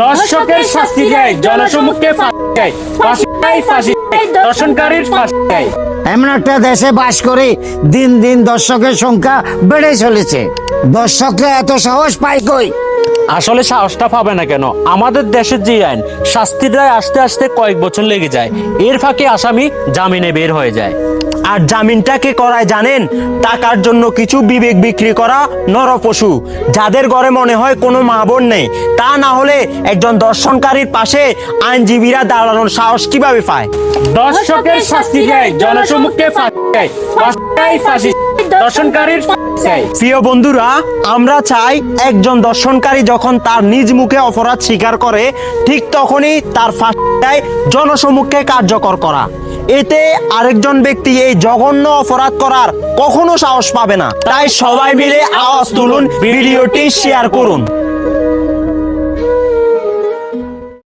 দর্শকের শাস্তি দেয়, জনসম্মুখে ফাঁসি দেয়, ফাঁসি দেয়, ফাঁসি দেয়, দর্শনকারীর ফাঁসি দেয়। এমন একটা দেশে বাস করে দিন দিন দর্শকের সংখ্যা বেড়ে চলেছে। দর্শকরা এত সাহস পায় কই? আসলে সাহসটা পাবে না কেন? আমাদের দেশের যে আইন, শাস্তির রায় আসতে আসতে কয়েক বছর লেগে যায়, এর ফাঁকে আসামি জামিনে বের হয়ে যায়। আর জামিনটা কে করায় জানেন? টাকার জন্য কিছু বিবেক বিক্রি করা নরপশু, যাদের ঘরে মনে হয় কোনো মা বোন নেই। তা না হলে একজন দর্শনকারীর পাশে আইনজীবীরা দাঁড়ানোর সাহস কিভাবে পায়? দর্শকের শাস্তি দেয়, জনসম্মুখে ফাঁসি দেয়, ফাঁসি দেয়, ফাঁসি দেয়, দর্শনকারীর ফাঁসি দেয়। প্রিয় বন্ধুরা, আমরা চাই একজন দর্শনকারী যখন তার নিজ মুখে অপরাধ স্বীকার করে, ঠিক তখনই তার ফাঁসিটাই জনসম্মুখে কার্যকর করা। এতে আরেকজন ব্যক্তি এই জঘন্য অপরাধ করার কখনো সাহস পাবে না। তাই সবাই মিলে আওয়াজ তুলুন, ভিডিওটি শেয়ার করুন।